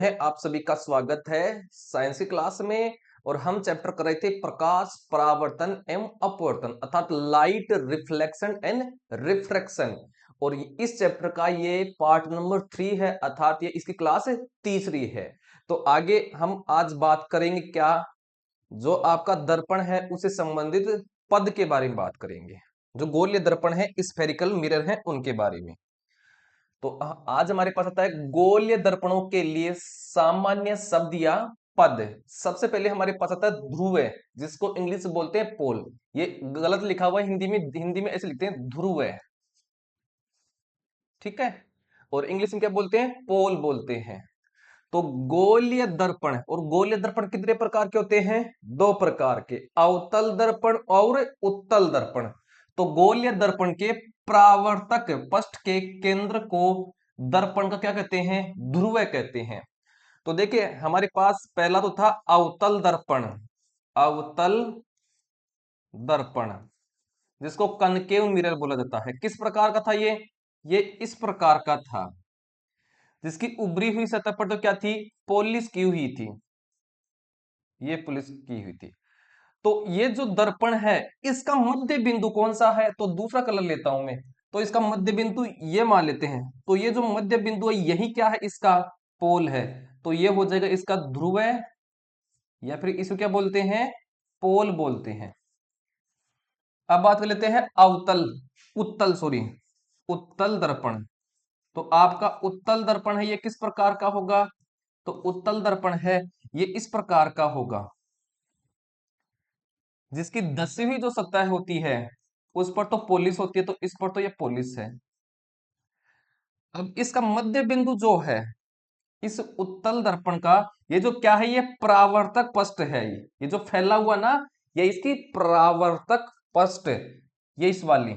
है आप सभी का स्वागत है साइंस की क्लास में। और हम चैप्टर कर रहे थे प्रकाश परावर्तन एवं अपवर्तन अर्थात लाइट रिफ्लेक्शन एंड रिफ्रैक्शन। और इस चैप्टर का ये पार्ट नंबर 3 है अर्थात ये इसकी क्लास तीसरी है। तो आगे हम आज बात करेंगे क्या, जो आपका दर्पण है उससे संबंधित पद के बारे में बात करेंगे। जो गोलीय दर्पण है, स्फेरिकल मिरर है, उनके बारे में। तो आज हमारे पास आता है गोलीय दर्पणों के लिए सामान्य शब्द या पद। सबसे पहले हमारे पास आता है ध्रुव, जिसको इंग्लिश में बोलते हैं पोल। ये गलत लिखा हुआ है हिंदी में ऐसे लिखते हैं ध्रुव, ठीक है। और इंग्लिश में क्या बोलते हैं, पोल बोलते हैं। तो गोलीय दर्पण, और गोलीय दर्पण कितने प्रकार के होते हैं, दो प्रकार के, अवतल दर्पण और उत्तल दर्पण। तो गोलीय दर्पण के परावर्तक पृष्ठ के केंद्र को दर्पण का क्या कहते हैं, ध्रुव कहते हैं। तो देखिए हमारे पास पहला तो था अवतल दर्पण, अवतल दर्पण जिसको कनकेव मिरर बोला जाता है। किस प्रकार का था ये इस प्रकार का था, जिसकी उभरी हुई सतह पर तो क्या थी, पॉलिश की हुई थी, ये पॉलिश की हुई थी। तो ये जो दर्पण है इसका मध्य बिंदु कौन सा है, तो दूसरा कलर लेता हूं मैं। तो इसका मध्य बिंदु ये मान लेते हैं। तो ये जो मध्य बिंदु है यही क्या है, इसका पोल है। तो ये हो जाएगा इसका ध्रुव, या फिर इसको क्या बोलते हैं, पोल बोलते हैं। अब बात कर लेते हैं अवतल उत्तल सॉरी उत्तल दर्पण। तो आपका उत्तल दर्पण है, ये किस प्रकार का होगा, तो उत्तल दर्पण है ये इस प्रकार का होगा, जिसकी धसी हुई जो सतह होती है उस पर तो पॉलिश होती है, तो इस पर तो ये पॉलिश है। अब इसका मध्य बिंदु जो है इस उत्तल दर्पण का, ये जो क्या है, ये परावर्तक पृष्ठ है। ये जो फैला हुआ ना, ये इसकी परावर्तक पृष्ठ, ये इस वाली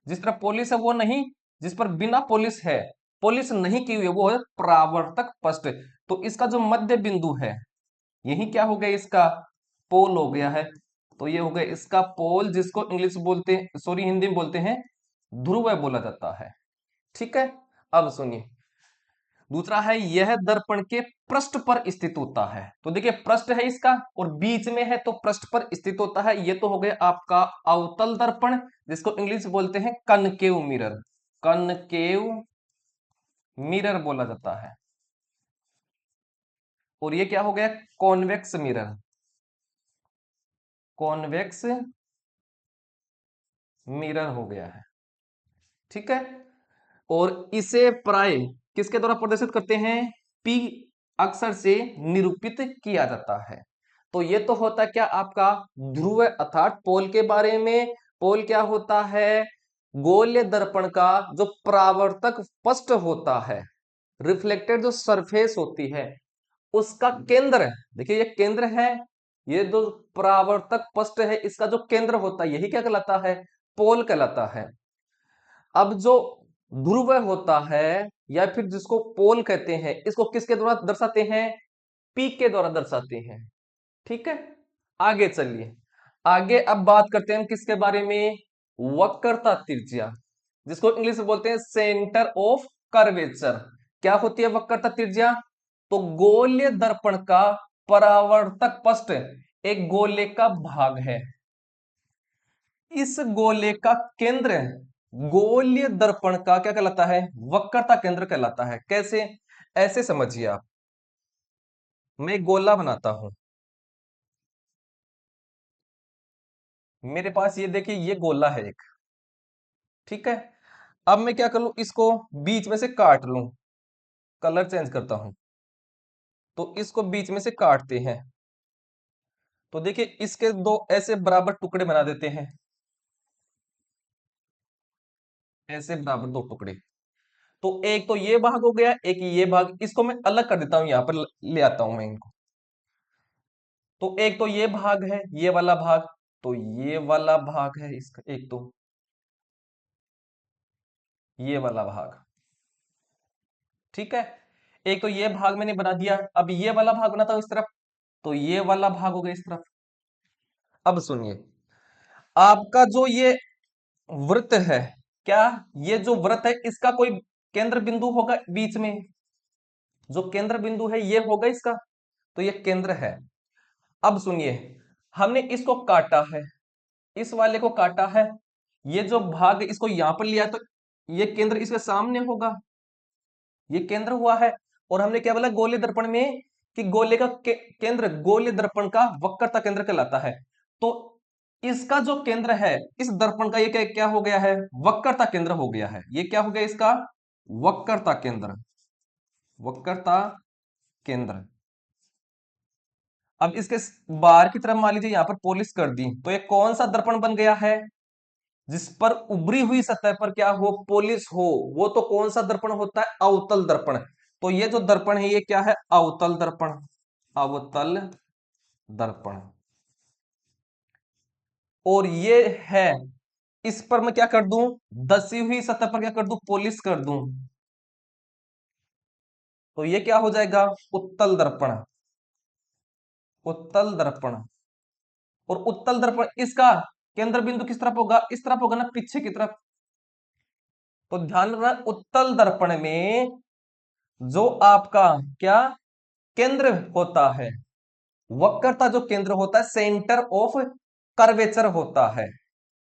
जिस तरह पॉलिश है वो नहीं, जिस पर बिना पॉलिश है, पॉलिश नहीं की हुई है, वो है परावर्तक पृष्ठ। तो इसका जो मध्य बिंदु है यही क्या हो गया, इसका पोल हो गया है। तो ये हो गया इसका पोल, जिसको इंग्लिश बोलते हैं सॉरी हिंदी में बोलते हैं ध्रुव बोला जाता है, ठीक है। अब सुनिए दूसरा है, यह दर्पण के पृष्ठ पर स्थित होता है। तो देखिए पृष्ठ है इसका और बीच में है, तो पृष्ठ पर स्थित होता है। ये तो हो गया आपका अवतल दर्पण, जिसको इंग्लिश बोलते हैं कनकेव मिरर, कनकेव मिरर बोला जाता है। और ये क्या हो गया, कॉन्वेक्स मिरर, कॉन्वेक्स मिरर हो गया है, ठीक है। और इसे प्राय किसके द्वारा प्रदर्शित करते हैं, पी अक्षर से निरूपित किया जाता है। तो ये तो होता क्या आपका ध्रुव अर्थात पोल के बारे में। पोल क्या होता है, गोलीय दर्पण का जो परावर्तक पृष्ठ होता है, रिफ्लेक्टेड जो सरफेस होती है उसका केंद्र, देखिए ये केंद्र है, ये जो परावर्तक पृष्ठ है इसका जो केंद्र होता है यही क्या कहलाता है, पोल कहलाता है। अब जो ध्रुव होता है या फिर जिसको पोल कहते हैं, इसको किसके द्वारा दर्शाते हैं, पीक के द्वारा दर्शाते हैं, ठीक है। आगे चलिए, आगे अब बात करते हैं हम किसके बारे में, वक्रता त्रिज्या, जिसको इंग्लिश में बोलते हैं सेंटर ऑफ कर्वेचर। क्या होती है वक्रता त्रिज्या, तो गोलीय दर्पण का परावर्तक पृष्ठ एक गोले का भाग है। इस गोले का केंद्र गोलीय दर्पण का क्या कहलाता है, वक्रता केंद्र कहलाता है। कैसे, ऐसे समझिए आप, मैं एक गोला बनाता हूं, मेरे पास ये देखिए ये गोला है एक, ठीक है। अब मैं क्या कर लूं, इसको बीच में से काट लूं, कलर चेंज करता हूं, तो इसको बीच में से काटते हैं। तो देखिए इसके दो ऐसे बराबर टुकड़े बना देते हैं, ऐसे बराबर दो टुकड़े। तो एक तो ये भाग हो गया, एक ये भाग, इसको मैं अलग कर देता हूं, यहां पर ले आता हूं मैं इनको। तो एक तो ये भाग है, ये वाला भाग, तो ये वाला भाग है इसका, एक तो ये वाला भाग, ठीक है। एक तो ये भाग मैंने बना दिया, अब ये वाला भाग बनाता हूं इस तरफ, तो ये वाला भाग हो गया इस तरफ। अब सुनिए, आपका जो ये वृत्त है, क्या ये जो वृत्त है इसका कोई केंद्र बिंदु होगा बीच में, जो केंद्र बिंदु है ये होगा इसका, तो ये केंद्र है। अब सुनिए, हमने इसको काटा है, इस वाले को काटा है, ये जो भाग इसको यहां पर लिया, तो ये केंद्र इसके सामने होगा, ये केंद्र हुआ है। और हमने क्या बोला गोलीय दर्पण में, कि गोले का केंद्र गोलीय दर्पण का वक्रता केंद्र कहलाता है। तो इसका जो केंद्र है इस दर्पण का, ये क्या क्या हो गया है, वक्रता केंद्र हो गया है। ये क्या हो गया इसका, वक्रता केंद्र, वक्रता केंद्र। अब इसके बाहर की तरफ मान लीजिए यहां पर पॉलिश कर दी, तो ये कौन सा दर्पण बन गया है, जिस पर उभरी हुई सतह पर क्या हो, पॉलिश हो, वो तो कौन सा दर्पण होता है, अवतल दर्पण। तो ये जो दर्पण है ये क्या है, अवतल दर्पण, अवतल दर्पण। और ये है, इस पर मैं क्या कर दूं, दसी हुई सतह पर क्या कर दूं, पॉलिश कर दूं, तो ये क्या हो जाएगा, उत्तल दर्पण, उत्तल दर्पण। और उत्तल दर्पण इसका केंद्र बिंदु किस तरफ होगा, इस तरफ होगा ना, पीछे की तरफ। तो ध्यान रखना, उत्तल दर्पण में जो आपका क्या केंद्र होता है, वक्रता जो केंद्र होता है, सेंटर ऑफ कर्वेचर होता है,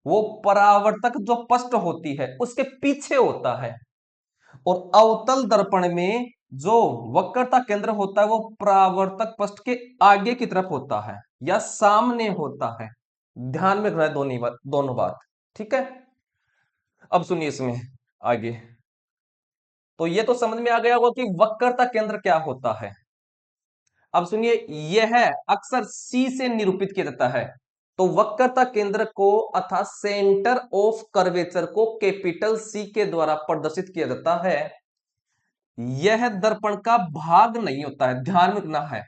वो परावर्तक जो पृष्ठ होती है उसके पीछे होता है। और अवतल दर्पण में जो वक्रता केंद्र होता है वो परावर्तक पृष्ठ के आगे की तरफ होता है या सामने होता है। ध्यान में रखना है दोनों बात, ठीक है। अब सुनिए इसमें आगे, तो ये तो समझ में आ गया होगा कि वक्रता केंद्र क्या होता है। अब सुनिए, यह अक्सर सी से निरूपित किया जाता है। तो वक्रता केंद्र को अर्थात सेंटर ऑफ कर्वेचर को कैपिटल सी के द्वारा प्रदर्शित किया जाता है। यह दर्पण का भाग नहीं होता है, ध्यान में रखना है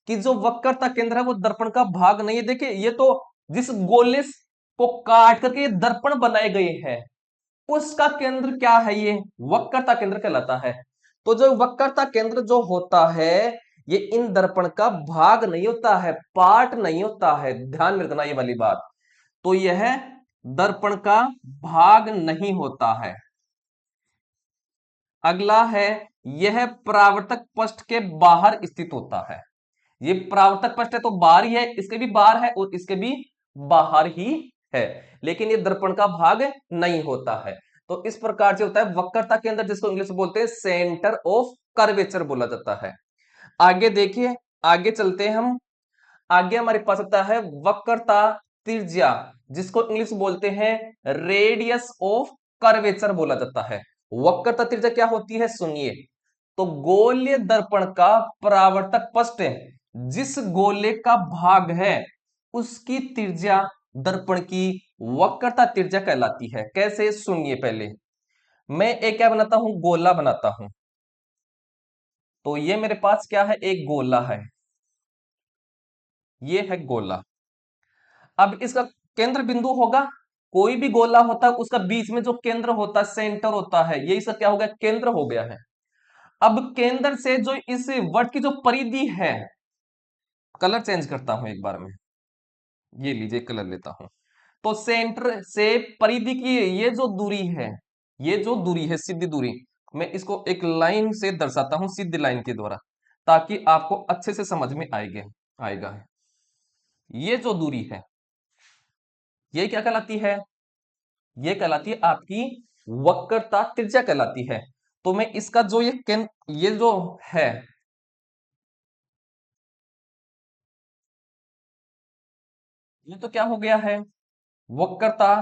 कि जो वक्रता केंद्र है वो दर्पण का भाग नहीं है। देखिए ये तो जिस गोले को काट करके ये दर्पण बनाए गए हैं उसका केंद्र क्या है, ये वक्रता केंद्र कहलाता है। तो जो वक्रता केंद्र जो होता है ये इन दर्पण का भाग नहीं होता है, पार्ट नहीं होता है, ध्यान में रखना ये वाली बात। तो यह दर्पण का भाग नहीं होता है। अगला है, यह परावर्तक पृष्ठ के बाहर स्थित होता है। ये परावर्तक पृष्ठ है तो बाहर ही है, इसके भी बाहर है और इसके भी बाहर ही है, लेकिन ये दर्पण का भाग नहीं होता है। तो इस प्रकार से होता है वक्रता के अंदर, जिसको इंग्लिश में बोलते हैं सेंटर ऑफ कर्वेचर बोला जाता है। आगे देखिए, आगे चलते हैं हम। आगे हमारे पास आता है वक्रता त्रिज्या, जिसको इंग्लिश में बोलते हैं रेडियस ऑफ कर्वेचर बोला जाता है। वक्रता त्रिज्या क्या होती है सुनिए, तो गोलीय दर्पण का परावर्तक पृष्ठ जिस गोले का भाग है उसकी त्रिज्या दर्पण की वक्रता त्रिज्या कहलाती है। कैसे, सुनिए, पहले मैं एक क्या बनाता हूं, गोला बनाता हूं। तो ये मेरे पास क्या है, एक गोला है, ये है गोला। अब इसका केंद्र बिंदु होगा, कोई भी गोला होता है उसका बीच में जो केंद्र होता है, सेंटर होता है, ये इसका क्या हो गया, केंद्र हो गया है। अब केंद्र से जो इस वर्त की जो परिधि है, कलर चेंज करता हूं एक बार में, ये लीजिए कलर लेता हूं। तो सेंटर से परिधि की ये जो दूरी है, ये जो दूरी है सीधी दूरी, मैं इसको एक लाइन से दर्शाता हूं, सीधी लाइन के द्वारा, ताकि आपको अच्छे से समझ में आएगा आएगा। ये जो दूरी है ये क्या कहलाती है, ये कहलाती है आपकी वक्रता त्रिज्या कहलाती है। तो मैं इसका जो ये जो है, ये तो क्या हो गया है, वक्रता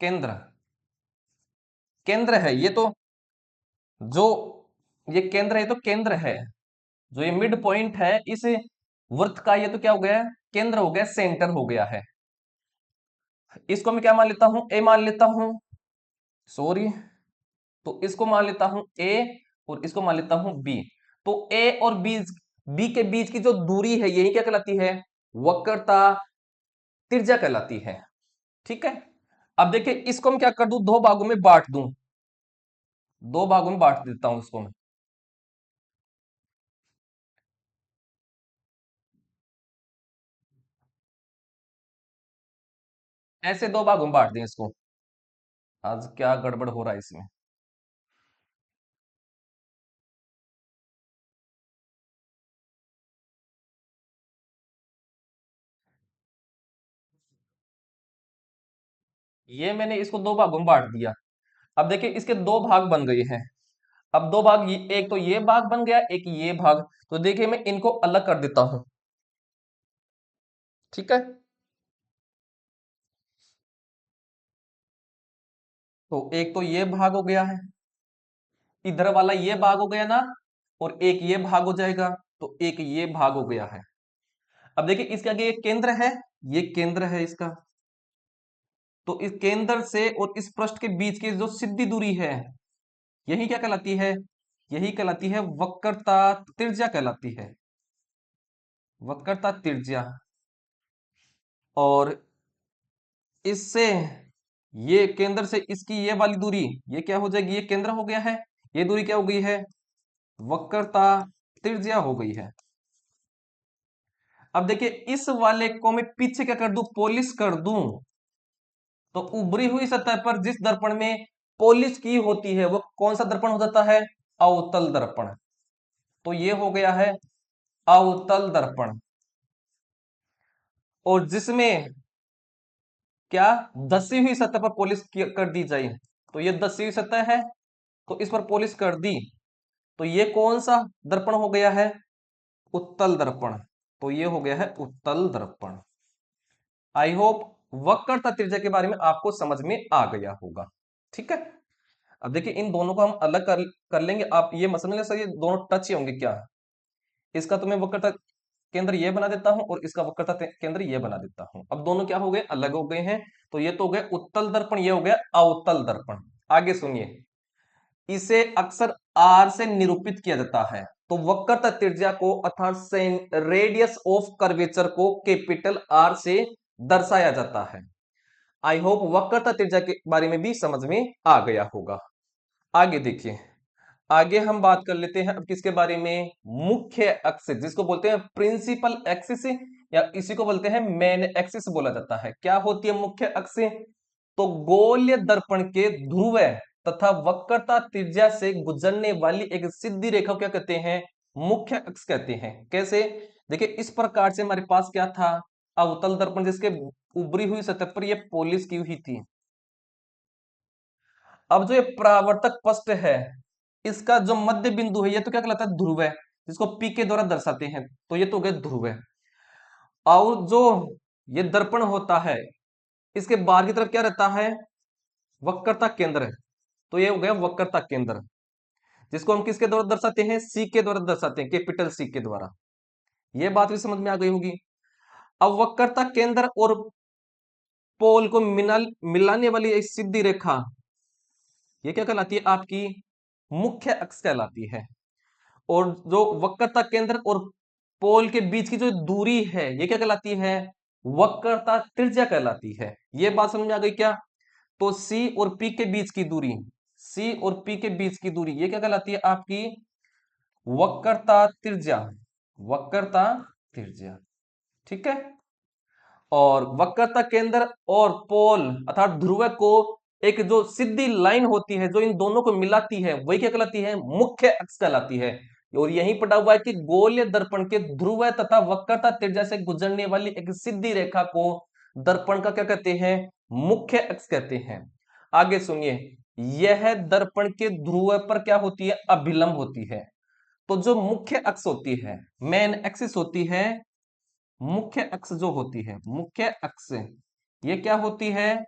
केंद्र, केंद्र है ये तो, जो ये केंद्र है तो केंद्र है, जो ये मिड पॉइंट है इस वृत्त का, ये तो क्या हो गया है, केंद्र हो गया, सेंटर हो गया है। इसको मैं क्या मान लेता हूं, ए मान लेता हूं, सॉरी, तो इसको मान लेता हूं ए और इसको मान लेता हूं बी। तो ए और बी के बीच की जो दूरी है यही क्या कहलाती है, वक्रता त्रिज्या कहलाती है, ठीक है। अब देखिए इसको मैं क्या कर दूं, दो भागों में बांट दूं, दो भागों में बांट देता हूं इसको मैं, ऐसे दो भागों में बांट दें इसको। आज क्या गड़बड़ हो रहा है इसमें, ये मैंने इसको दो भागों में बांट दिया। अब देखिए इसके दो भाग बन गए हैं। अब दो भाग, एक तो ये भाग बन गया, एक ये भाग। तो देखिए मैं इनको अलग कर देता हूं। ठीक है, तो एक तो ये भाग हो गया है, इधर वाला ये भाग हो गया ना, और एक ये भाग हो जाएगा, तो एक ये भाग हो गया है। अब देखिए इसके आगे ये केंद्र है, ये केंद्र है इसका। तो इस केंद्र से और इस पृष्ठ के बीच की जो सीधी दूरी है, यही क्या कहलाती है? यही कहलाती है वक्रता त्रिज्या कहलाती है, वक्रता त्रिज्या। और इससे ये केंद्र से इसकी ये वाली दूरी, ये क्या हो जाएगी? ये केंद्र हो गया है, ये दूरी क्या हो गई है? वक्रता त्रिज्या हो गई है। अब देखिए इस वाले को मैं पीछे क्या कर दूं? पॉलिश कर दूं। तो उभरी हुई सतह पर जिस दर्पण में पॉलिश की होती है वो कौन सा दर्पण हो जाता है? अवतल दर्पण। तो ये हो गया है अवतल दर्पण। और जिसमें क्या धसी हुई सतह पर पॉलिश कर दी जाए, तो ये धसी हुई सतह है, तो इस पर पॉलिश कर दी, तो ये कौन सा दर्पण हो गया है? उत्तल दर्पण। तो ये हो गया है उत्तल दर्पण। आई होप वक्रता त्रिज्या के बारे में आपको समझ में आ गया होगा। ठीक है, अब देखिए इन दोनों को हम अलग कर लेंगे। आप ये मत समझ लें सर ये दोनों टच ही होंगे, क्या? इसका तो मैं वक्रता केंद्र ये बना देता हूं और इसका वक्रता केंद्र ये बना देता हूं। अब दोनों क्या हो गए? अलग हो गए हैं। तो ये तो हो गया उत्तल दर्पण, ये हो गया अवतल दर्पण। आगे सुनिए, इसे अक्सर आर से निरूपित किया जाता है। तो वक्रता त्रिज्या को अर्थात रेडियस ऑफ कर्वेचर को कैपिटल आर से दर्शाया जाता है। आई होप वक्रता त्रिज्या के बारे में भी समझ में आ गया होगा। आगे देखिए, आगे हम बात कर लेते हैं अब किसके बारे में? मुख्य अक्ष, जिसको बोलते हैं प्रिंसिपल एक्सिस, या इसी को बोलते हैं मेन एक्सिस बोला जाता है। क्या होती है मुख्य अक्ष? तो गोलीय दर्पण के ध्रुव तथा वक्रता त्रिज्या से गुजरने वाली एक सीधी रेखा को क्या कहते हैं? मुख्य अक्ष कहते हैं। कैसे? देखिए इस प्रकार से हमारे पास क्या था? अवतल दर्पण, जिसके उभरी हुई सतह पर यह पॉलिश की हुई थी। अब जो ये परावर्तक पृष्ठ है, इसका जो मध्य बिंदु है, ये तो क्या कहलाता है? ध्रुव है, जिसको पी के द्वारा दर्शाते हैं। तो ये तो हो गया ध्रुव है। और जो ये दर्पण होता है, इसके बाहर की तरफ क्या रहता है? वक्रता केंद्र है। तो ये हो गया वक्रता केंद्र, जिसको हम किसके द्वारा दर्शाते हैं? सी के द्वारा दर्शाते हैं, कैपिटल सी के द्वारा। ये बात भी समझ में आ गई होगी। अब वक्रता केंद्र और पोल को मिलाने वाली एक सीधी रेखा, ये क्या कहलाती है? आपकी मुख्य अक्ष कहलाती है। और जो वक्रता केंद्र और पोल के बीच की जो दूरी है, ये क्या कहलाती है? वक्रता त्रिज्या कहलाती है। ये बात समझ में आ गई क्या? तो सी और पी के बीच की दूरी, सी और पी के बीच की दूरी, ये क्या कहलाती है? आपकी वक्रता त्रिज्या, वक्रता त्रिज्या। ठीक है, और वक्रता केंद्र और पोल अर्थात ध्रुव को एक जो सीधी लाइन होती है जो इन दोनों को मिलाती है, वही क्या कहलाती है? मुख्य अक्ष कहलाती है। और यहीं पढ़ा हुआ है कि गोलीय दर्पण के ध्रुव तथा वक्रता त्रिज्या से गुजरने वाली एक सीधी रेखा को दर्पण का क्या कहते हैं? मुख्य अक्ष कहते हैं। आगे सुनिए, यह दर्पण के ध्रुव पर क्या होती है? अभिलंब होती है। तो जो मुख्य अक्ष होती है, मेन एक्सिस होती है, मुख्य अक्ष जो होती है, मुख्य अक्ष, ये क्या होती है?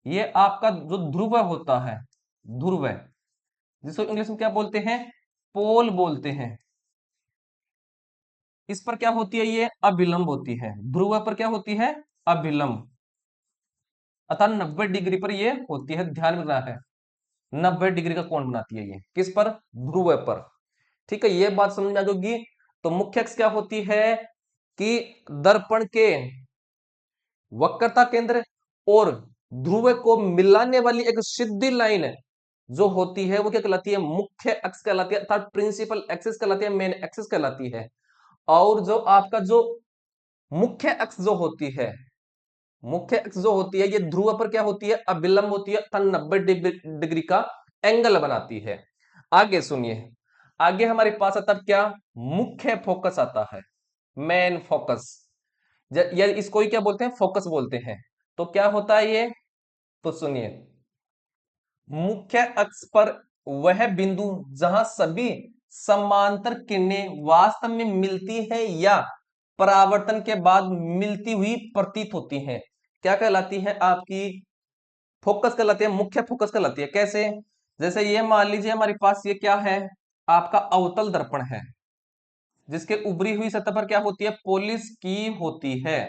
ये आपका जो ध्रुव होता है, ध्रुव, जिसको इंग्लिश में क्या बोलते हैं? पोल बोलते हैं। इस पर क्या होती है? ये अभिलंब होती है। ध्रुव पर क्या होती है? अभिलंब, अर्थात 90 डिग्री पर ये होती है। ध्यान में रखना है, 90 डिग्री का कोण बनाती है ये। किस पर? ध्रुव पर। ठीक है, ये बात समझ में आ जाएगी। तो मुख्य अक्ष क्या होती है? कि दर्पण के वक्रता केंद्र और ध्रुव को मिलाने वाली एक सीधी लाइन जो होती है, वो क्या कहलाती है? मुख्य अक्ष कहलाती है, अर्थात प्रिंसिपल एक्सिस कहलाती है, मेन एक्सिस कहलाती है। और जो आपका जो मुख्य अक्ष जो होती है, मुख्य अक्ष जो होती है, ये ध्रुव पर क्या होती है? अभिलंब होती है, अर्थात 90 डिग्री का एंगल बनाती है। आगे सुनिए, आगे हमारे पास आता है क्या? मुख्य फोकस आता है, मेन फोकस, या इसको ही क्या बोलते हैं? फोकस बोलते हैं। तो क्या होता है ये? तो सुनिए, मुख्य अक्ष पर वह बिंदु जहां सभी समांतर किरणें वास्तव में मिलती है या परावर्तन के बाद मिलती हुई प्रतीत होती हैं, क्या कहलाती है आपकी? फोकस कहलाती है, मुख्य फोकस कहलाती है। कैसे? जैसे ये मान लीजिए हमारे पास ये क्या है, आपका अवतल दर्पण है, जिसके उभरी हुई सतह पर क्या होती है, पॉलिश की होती है।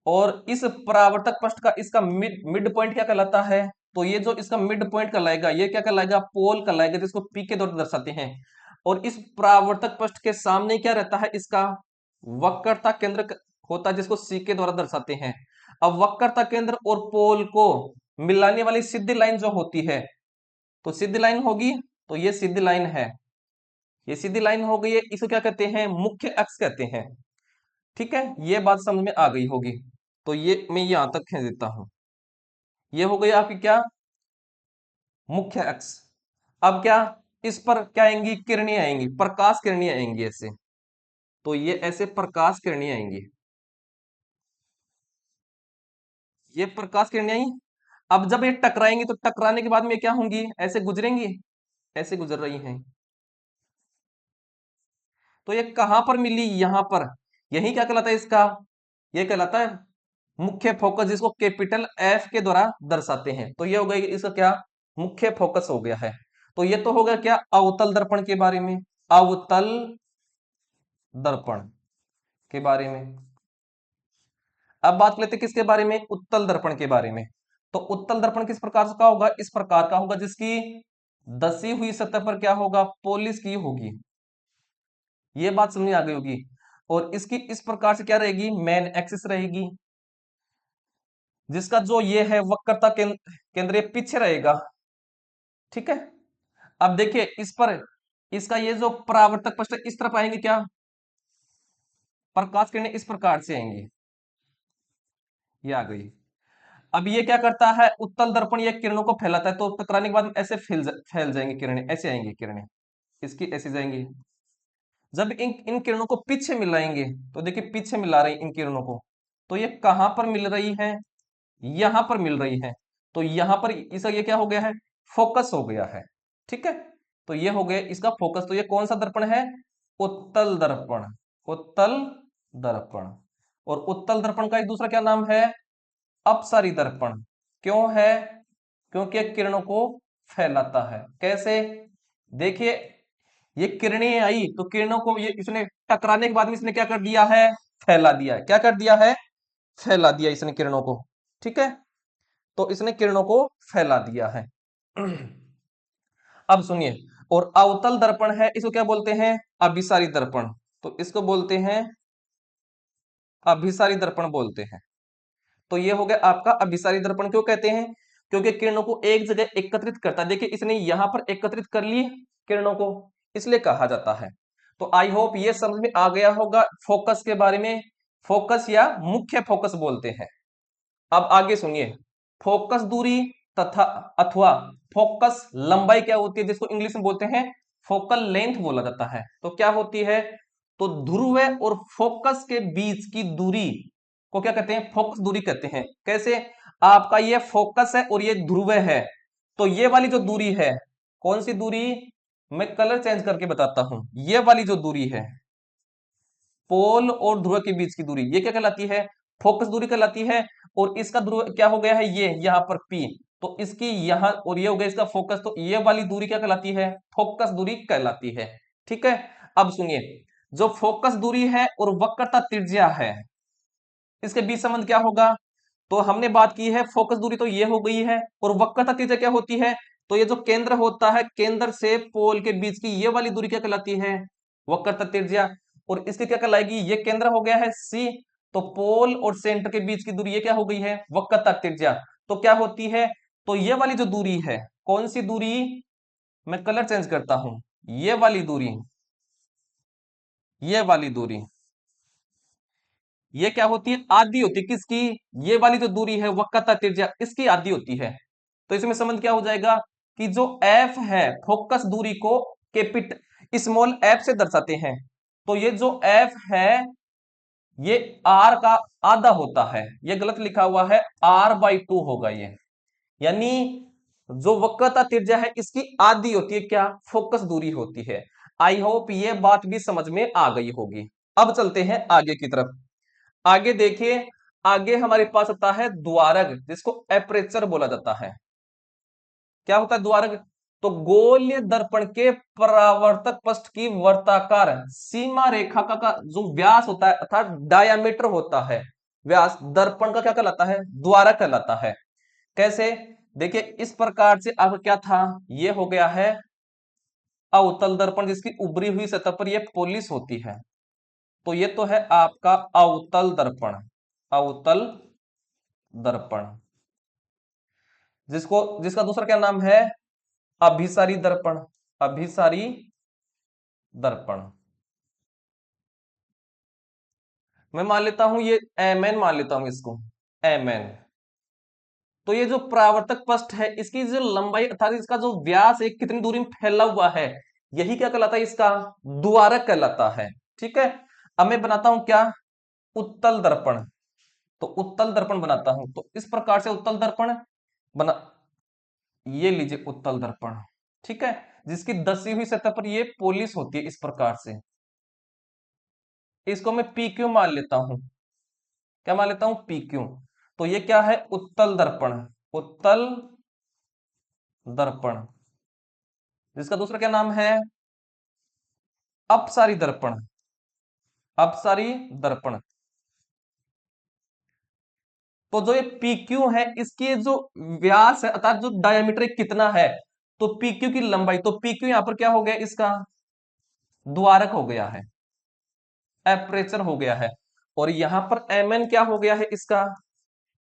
और इस परावर्तक पृष्ठ का इसका मिड पॉइंट क्या कहलाता है? तो ये जो इसका मिड पॉइंट कहलाएगा, ये क्या कहलाएगा, पोल कहलाएगा, जिसको पी के द्वारा दर्शाते हैं। और इस परावर्तक पृष्ठ के सामने क्या रहता है, इसका वक्रता केंद्र होता है, जिसको सी के द्वारा दर्शाते हैं। अब वक्रता केंद्र और पोल को मिलाने वाली सीधी लाइन जो होती है, तो सीधी लाइन होगी, तो ये सीधी लाइन है, ये सीधी लाइन हो गई है, इसे क्या कहते हैं, मुख्य अक्ष कहते हैं। ठीक है, ये बात समझ में आ गई होगी। तो ये मैं यहां तक खींच देता हूं, ये हो गई आपकी क्या, मुख्य अक्ष। अब क्या, इस पर क्या आएंगी, किरणें आएंगी, प्रकाश किरणें आएंगी ऐसे। तो ये ऐसे प्रकाश किरणें आएंगी, ये प्रकाश किरणें आई। अब जब ये टकराएंगी तो टकराने के बाद में क्या होंगी, ऐसे गुजरेंगी, ऐसे गुजर रही हैं। तो ये कहां पर मिली, यहां पर, यही क्या कहलाता है इसका, ये कहलाता है मुख्य फोकस, जिसको कैपिटल एफ के द्वारा दर्शाते हैं। तो ये हो गया इसका क्या, मुख्य फोकस हो गया है। तो ये तो हो गया क्या, अवतल दर्पण के बारे में, अवतल दर्पण के बारे में। अब बात कर लेते हैं किसके बारे में, उत्तल दर्पण के बारे में। तो उत्तल दर्पण किस प्रकार का होगा, इस प्रकार का होगा, जिसकी दसी हुई सतह पर क्या होगा, पॉलिश की होगी। ये बात समझ में आ गई होगी। और इसकी इस प्रकार से क्या रहेगी, मेन एक्सिस रहेगी, जिसका जो ये है वक्रता केंद्रीय पीछे रहेगा। ठीक है। अब देखिए इस पर, इसका ये जो परावर्तक पृष्ठ इस तरफ आएंगे, क्या प्रकाश किरणें इस प्रकार से आएंगी, ये आ गई। अब ये क्या करता है, उत्तल दर्पण ये किरणों को फैलाता है, तो टकराने के बाद ऐसे फैल जाएंगे किरणें, ऐसे आएंगी किरणें, इसकी ऐसी जाएंगी। जब इन इन किरणों को पीछे मिलाएंगे, तो देखिए पीछे मिला रही इन किरणों को, तो ये कहां पर मिल रही है, यहां पर मिल रही है। तो यहां पर इसका ये क्या हो गया है, फोकस हो गया है। ठीक है, तो ये हो गया इसका फोकस। तो ये कौन सा दर्पण है, उत्तल दर्पण, उत्तल दर्पण। और उत्तल दर्पण का एक दूसरा क्या नाम है, अपसारी दर्पण। क्यों है, क्योंकि ये किरणों को फैलाता है। कैसे, देखिए ये किरणें आई, तो किरणों को ये इसने टकराने के बाद में इसने क्या कर दिया है, फैला दिया है। क्या कर दिया है, फैला दिया इसने किरणों को। ठीक है, तो इसने किरणों को फैला दिया है। अब सुनिए, और अवतल दर्पण है, इसको क्या बोलते हैं, अभिसारी दर्पण। तो इसको बोलते हैं अभिसारी दर्पण बोलते हैं। तो ये हो गया आपका अभिसारी दर्पण। क्यों कहते हैं, क्योंकि किरणों को एक जगह एकत्रित करता है। देखिए इसने यहां पर एकत्रित कर ली किरणों को, इसलिए कहा जाता है। तो आई होप ये समझ में आ गया होगा फोकस के बारे में, फोकस या मुख्य फोकस बोलते हैं। अब आगे सुनिए, फोकस दूरी तथा अथवा फोकस लंबाई क्या होती है, जिसको इंग्लिश में बोलते हैं फोकल लेंथ बोला जाता है। तो क्या होती है, तो ध्रुव और फोकस के बीच की दूरी को क्या कहते हैं, फोकस दूरी कहते हैं। कैसे, आपका ये फोकस है और ये ध्रुव है, तो ये वाली जो दूरी है, कौन सी दूरी, मैं कलर चेंज करके बताता हूं। ये वाली जो दूरी है, पोल और ध्रुव के बीच की दूरी, ये क्या कहलाती है, फोकस दूरी कहलाती है। और इसका ध्रुव क्या हो गया है, ये यहां पर पी, तो इसकी यहां, और ये हो गया इसका फोकस, तो ये वाली दूरी क्या कहलाती है, फोकस दूरी कहलाती है। ठीक है। अब सुनिए, जो फोकस दूरी है और वक्रता त्रिज्या है, इसके बीच संबंध क्या होगा। तो हमने बात की है फोकस दूरी, तो ये हो गई है, और वक्रता त्रिज्या क्या होती है, तो ये जो केंद्र होता है, केंद्र से पोल के बीच की ये वाली दूरी क्या कहलाती है, वक्रता त्रिज्या। और इसकी क्या कहलाएगी, ये केंद्र हो गया है सी, तो पोल और सेंटर के बीच की दूरी ये क्या हो गई है, वक्रता त्रिज्या। तो क्या होती है, तो ये वाली जो दूरी है, कौन सी दूरी, मैं कलर चेंज करता हूं, ये वाली दूरी, ये वाली दूरी, ये क्या होती है, आधी होती है किसकी, ये वाली जो दूरी है वक्रता त्रिज्या, इसकी आधी होती है। तो इसमें संबंध क्या हो जाएगा, कि जो एफ है, फोकस दूरी को कैपिट स्मॉल एफ से दर्शाते हैं। तो ये जो एफ है, ये r का आधा होता है, ये गलत लिखा हुआ है, r/2 होगा ये, यानी जो वक्रता त्रिज्या है इसकी आधी होती है क्या, फोकस दूरी होती है। आई होप ये बात भी समझ में आ गई होगी। अब चलते हैं आगे की तरफ। आगे देखिए, आगे हमारे पास आता है द्वारक, जिसको एपरेचर बोला जाता है। क्या होता है द्वारक, तो गोलीय दर्पण के परावर्तक पृष्ठ की वर्ताकार सीमा रेखा का जो व्यास होता है अर्थात डायामीटर होता है, व्यास दर्पण का क्या कहलाता है, द्वारक कहलाता है। कैसे, देखिए इस प्रकार से अब क्या था, ये हो गया है अवतल दर्पण, जिसकी उभरी हुई सतह पर यह पॉलिश होती है। तो ये तो है आपका अवतल दर्पण, अवतल दर्पण, जिसका दूसरा क्या नाम है, अभिसारी दर्पण, अभिसारी दर्पण। मैं मान लेता हूं ये mn मान लेता हूं इसको, mn। तो ये जो परावर्तक पृष्ठ है इसकी जो लंबाई अर्थात इसका जो व्यास है कितनी दूरी में फैला हुआ है, यही क्या कहलाता है, इसका द्वारक कहलाता है। ठीक है, अब मैं बनाता हूं क्या, उत्तल दर्पण। तो उत्तल दर्पण बनाता हूं, तो इस प्रकार से उत्तल दर्पण बना, ये लीजिए उत्तल दर्पण। ठीक है, जिसकी धसी हुई सतह पर ये पॉलिश होती है इस प्रकार से। इसको मैं PQ मान लेता हूं, क्या मान लेता हूं, PQ। तो ये क्या है, उत्तल दर्पण, उत्तल दर्पण, जिसका दूसरा क्या नाम है, अपसारी दर्पण, अपसारी दर्पण। तो जो ये PQ है इसकी जो व्यास है अर्थात जो डायमीटर कितना है, तो PQ की लंबाई, तो PQ यहां पर क्या हो गया, इसका द्वारक हो गया है, एपरेचर हो गया है। और यहां पर MN क्या हो गया है, इसका,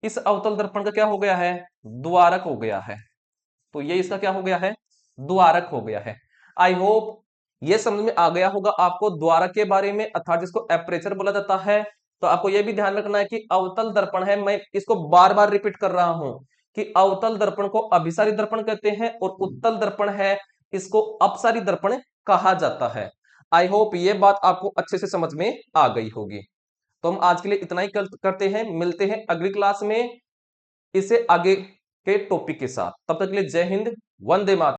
इस अवतल दर्पण का क्या हो गया है, द्वारक हो गया है। तो ये इसका क्या हो गया है, द्वारक हो गया है। आई होप ये समझ में आ गया होगा आपको द्वारक के बारे में, अर्थात जिसको एपरेचर बोला जाता है। तो आपको यह भी ध्यान रखना है कि अवतल दर्पण है, मैं इसको बार बार रिपीट कर रहा हूं कि अवतल दर्पण को अभिसारी दर्पण कहते हैं और उत्तल दर्पण है इसको अपसारी दर्पण कहा जाता है। आई होप ये बात आपको अच्छे से समझ में आ गई होगी। तो हम आज के लिए इतना ही करते हैं, मिलते हैं अगली क्लास में इससे आगे के टॉपिक के साथ। तब तक के लिए जय हिंद, वंदे मातरम।